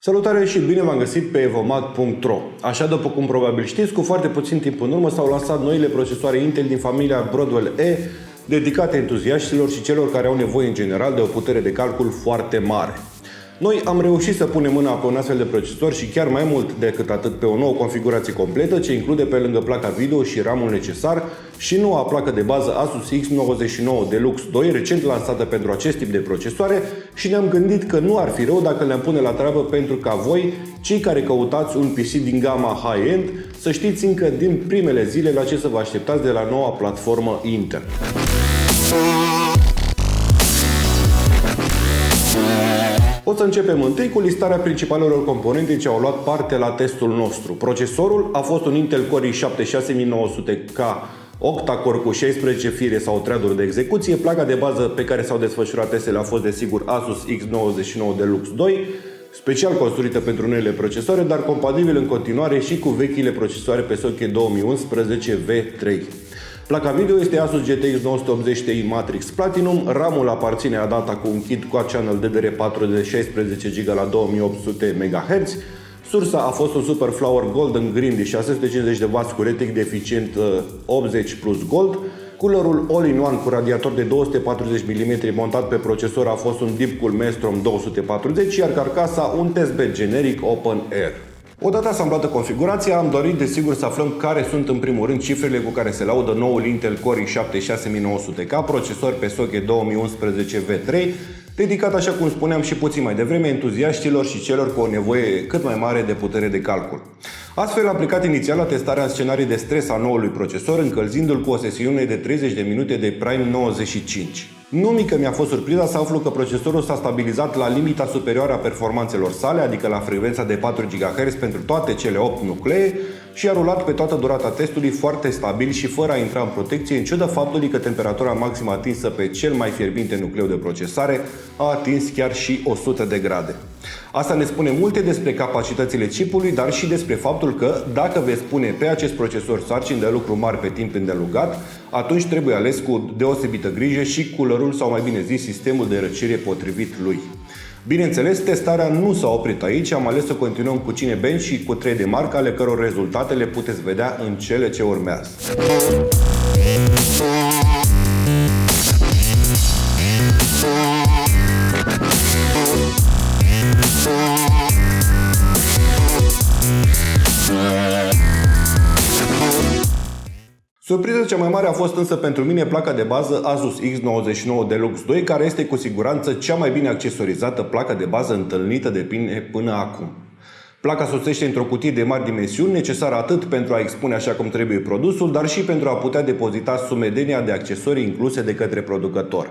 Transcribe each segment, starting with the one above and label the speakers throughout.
Speaker 1: Salutare și bine v-am găsit pe evomat.ro. Așa, după cum probabil știți, cu foarte puțin timp în urmă s-au lansat noile procesoare Intel din familia Broadwell E, dedicate entuziaștilor și celor care au nevoie în general de o putere de calcul foarte mare. Noi am reușit să punem mâna pe un astfel de procesor și chiar mai mult decât atât pe o nouă configurație completă ce include pe lângă placa video și RAM-ul necesar și noua placă de bază Asus X99 Deluxe 2 recent lansată pentru acest tip de procesoare și ne-am gândit că nu ar fi rău dacă le-am pune la treabă pentru ca voi, cei care căutați un PC din gama high-end, să știți încă din primele zile la ce să vă așteptați de la noua platformă Intel. O să începem întâi cu listarea principalelor componente ce au luat parte la testul nostru. Procesorul a fost un Intel Core i7 6900K octa-core cu 16 fire sau thread-uri de execuție. Placa de bază pe care s-au desfășurat testele a fost desigur Asus X99 Deluxe 2, special construită pentru noile procesoare, dar compatibil în continuare și cu vechile procesoare pe socket 2011 V3. Placa video este Asus GTX 980 Ti Matrix Platinum, RAM-ul aparține ADATA cu un kit Quad-Channel DDR4 de 16 GB la 2800 MHz. Sursa a fost un Superflower Golden Green de 650W cu rating de eficient 80 plus Gold. Coolerul All-in-One cu radiator de 240 mm montat pe procesor a fost un Deepcool Maelstrom 240, iar carcasa un testbed generic Open Air. Odată asamblată configurația, am dorit desigur să aflăm care sunt în primul rând cifrele cu care se laudă noul Intel Core i7 6900K, procesor pe socket 2011 V3, dedicat, așa cum spuneam și puțin mai devreme, entuziaștilor și celor cu o nevoie cât mai mare de putere de calcul. Astfel, a aplicat inițial la testarea în scenarii de stres a noului procesor, încălzindu-l cu o sesiune de 30 de minute de Prime 95. Nu mică mi-a fost surpriza să aflu că procesorul s-a stabilizat la limita superioară a performanțelor sale, adică la frecvența de 4 GHz pentru toate cele 8 nuclee și a rulat pe toată durata testului foarte stabil și fără a intra în protecție, în ciuda faptului că temperatura maximă atinsă pe cel mai fierbinte nucleu de procesare a atins chiar și 100 de grade. Asta ne spune multe despre capacitățile chipului, dar și despre faptul că, dacă veți pune pe acest procesor sarcini de lucru mari pe timp îndelungat, atunci trebuie ales cu deosebită grijă și coolerul sau, mai bine zis, sistemul de răcire potrivit lui. Bineînțeles, testarea nu s-a oprit aici, am ales să continuăm cu Cinebench și cu 3D Mark, ale căror rezultate le puteți vedea în cele ce urmează. Surpriza cea mai mare a fost însă pentru mine placa de bază Asus X99 Deluxe 2, care este cu siguranță cea mai bine accesorizată placă de bază întâlnită de mine până acum. Placa sosește într-o cutie de mari dimensiuni, necesară atât pentru a expune așa cum trebuie produsul, dar și pentru a putea depozita sumedenia de accesorii incluse de către producător.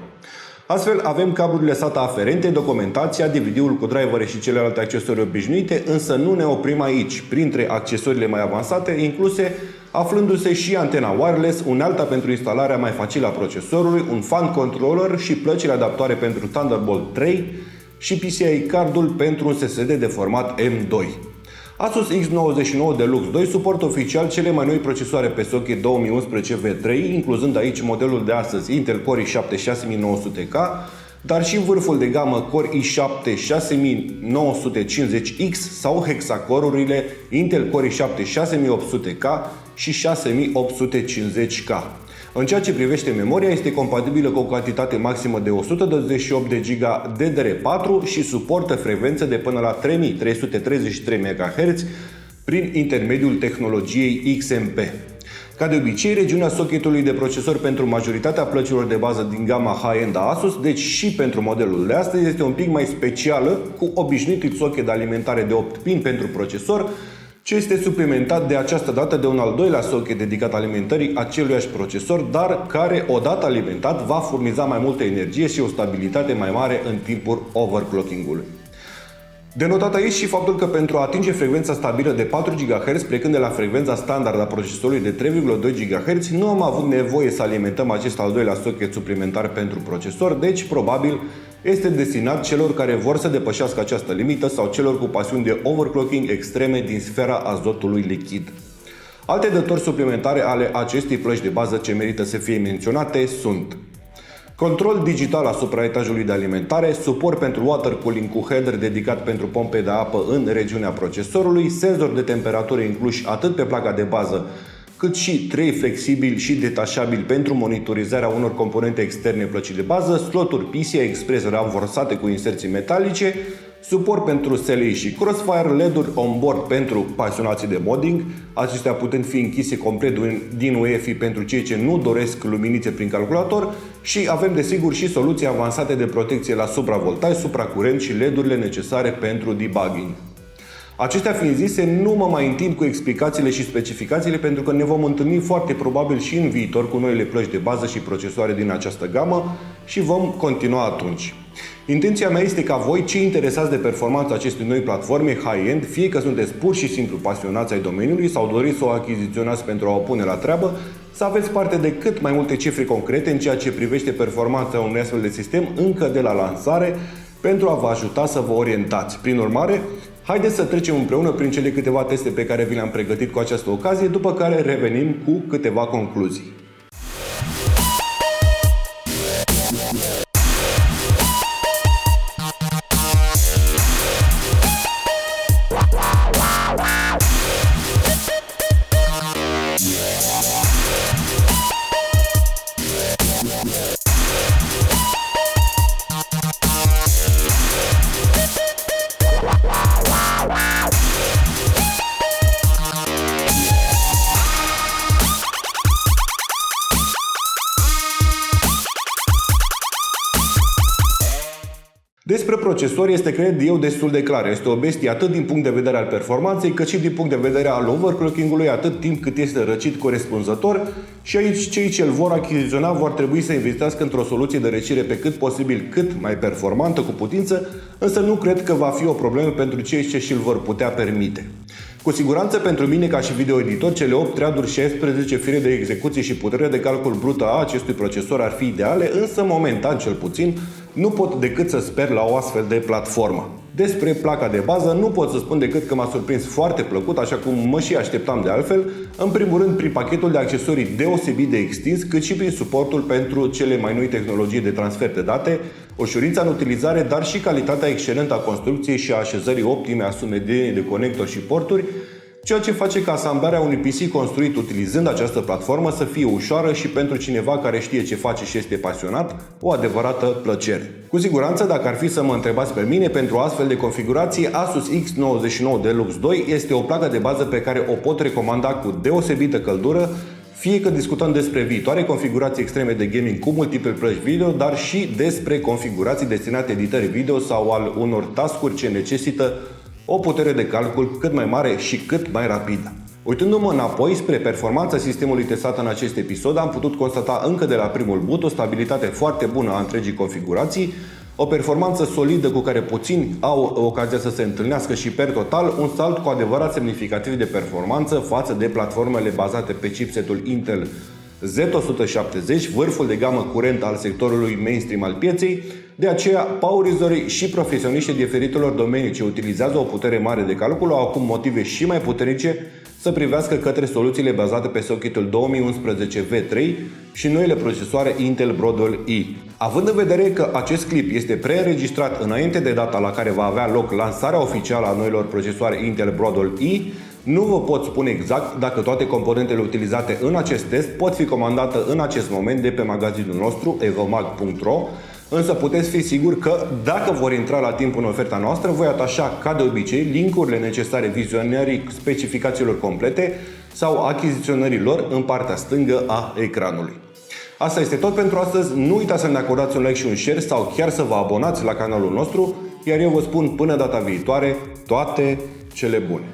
Speaker 1: Astfel, avem cablurile SATA aferente, documentația, DVD-ul cu drivere și celelalte accesorii obișnuite, însă nu ne oprim aici. Printre accesoriile mai avansate incluse, aflându-se și antena wireless, unealta pentru instalarea mai facilă a procesorului, un fan controller și plăcile adaptoare pentru Thunderbolt 3 și PCI cardul pentru un SSD de format M2. Asus X99 Deluxe 2 suportă oficial cele mai noi procesoare pe socket 2011 V3, incluzând aici modelul de astăzi Intel Core i7 6900K, dar și vârful de gamă Core i7 6950X sau hexacorurile Intel Core i7 6800K și 6850K. În ceea ce privește memoria, este compatibilă cu o cantitate maximă de 128 de GB DDR4 și suportă frecvențe de până la 3333 MHz prin intermediul tehnologiei XMP. Ca de obicei, regiunea socketului de procesor pentru majoritatea plăcilor de bază din gama high-end a Asus, deci și pentru modelul de astăzi, este un pic mai specială, cu obișnuitul socket de alimentare de 8 pin pentru procesor, ce este suplimentat de această dată de un al doilea socket dedicat alimentării aceluiași procesor, dar care, odată alimentat, va furniza mai multă energie și o stabilitate mai mare în timpul overclocking-ului. De notat aici și faptul că pentru a atinge frecvența stabilă de 4 GHz, plecând de la frecvența standard a procesorului de 3,2 GHz, nu am avut nevoie să alimentăm acest al doilea socket suplimentar pentru procesor, deci probabil este destinat celor care vor să depășească această limită sau celor cu pasiuni de overclocking extreme din sfera azotului lichid. Alte dături suplimentare ale acestei plăci de bază ce merită să fie menționate sunt Control digital asupra etajului de alimentare, suport pentru water cooling cu header dedicat pentru pompe de apă în regiunea procesorului, senzor de temperatură incluși atât pe placa de bază, cât și trei flexibili și detașabili pentru monitorizarea unor componente externe plăcii de bază, sloturi PCI Express ramforsate cu inserții metalice, suport pentru SLI și Crossfire, LED-uri on-board pentru pasionații de modding, acestea putând fi închise complet din UEFI pentru cei ce nu doresc luminițe prin calculator și avem desigur și soluții avansate de protecție la supravoltaj, supracurent și LED-urile necesare pentru debugging. Acestea fiind zise, nu mă mai întind cu explicațiile și specificațiile pentru că ne vom întâlni foarte probabil și în viitor cu noile plăci de bază și procesoare din această gamă și vom continua atunci. Intenția mea este ca voi, cei interesați de performanța acestei noi platforme high-end, fie că sunteți pur și simplu pasionați ai domeniului sau doriți să o achiziționați pentru a o pune la treabă, să aveți parte de cât mai multe cifre concrete în ceea ce privește performanța unui astfel de sistem încă de la lansare pentru a vă ajuta să vă orientați. Prin urmare, haideți să trecem împreună prin cele câteva teste pe care vi le-am pregătit cu această ocazie, după care revenim cu câteva concluzii. Despre procesor este, cred eu, destul de clar. Este o bestie atât din punct de vedere al performanței, cât și din punct de vedere al overclocking-ului, atât timp cât este răcit corespunzător și aici cei ce îl vor achiziționa vor trebui să investească într-o soluție de răcire pe cât posibil, cât mai performantă cu putință, însă nu cred că va fi o problemă pentru cei ce și-l vor putea permite. Cu siguranță pentru mine ca și videoeditor, cele 8 thread-uri, 16 fire de execuție și puterea de calcul brută a acestui procesor ar fi ideale, însă momentan cel puțin nu pot decât să sper la o astfel de platformă. Despre placa de bază nu pot să spun decât că m-a surprins foarte plăcut, așa cum mă și așteptam de altfel, în primul rând prin pachetul de accesorii deosebit de extins, cât și prin suportul pentru cele mai noi tehnologii de transfer de date, ușurința în utilizare, dar și calitatea excelentă a construcției și a așezării optime a sumedeniei de conectori și porturi, ceea ce face ca asamblarea unui PC construit utilizând această platformă să fie ușoară și pentru cineva care știe ce face și este pasionat, o adevărată plăcere. Cu siguranță, dacă ar fi să mă întrebați pe mine, pentru astfel de configurații, Asus X99 Deluxe 2 este o placă de bază pe care o pot recomanda cu deosebită căldură, fie că discutăm despre viitoare configurații extreme de gaming cu multiple plăci video, dar și despre configurații destinate editării video sau al unor task-uri ce necesită o putere de calcul cât mai mare și cât mai rapidă. Uitându-mă înapoi spre performanța sistemului testat în acest episod, am putut constata încă de la primul boot o stabilitate foarte bună a întregii configurații, o performanță solidă cu care puțini au ocazia să se întâlnească și per total un salt cu adevărat semnificativ de performanță față de platformele bazate pe chipsetul Intel Z170, vârful de gamă curent al sectorului mainstream al pieței. De aceea, paurizării și profesioniștii diferitelor domenii ce utilizează o putere mare de calcul au acum motive și mai puternice să privească către soluțiile bazate pe socketul 2011 V3 și noile procesoare Intel Broadwell E. Având în vedere că acest clip este preînregistrat înainte de data la care va avea loc lansarea oficială a noilor procesoare Intel Broadwell E, nu vă pot spune exact dacă toate componentele utilizate în acest test pot fi comandate în acest moment de pe magazinul nostru evomag.ro, însă puteți fi sigur că, dacă vor intra la timp în oferta noastră, voi atașa, ca de obicei, link-urile necesare vizionării specificațiilor complete sau achiziționării lor în partea stângă a ecranului. Asta este tot pentru astăzi. Nu uitați să ne acordați un like și un share sau chiar să vă abonați la canalul nostru, iar eu vă spun până data viitoare, toate cele bune!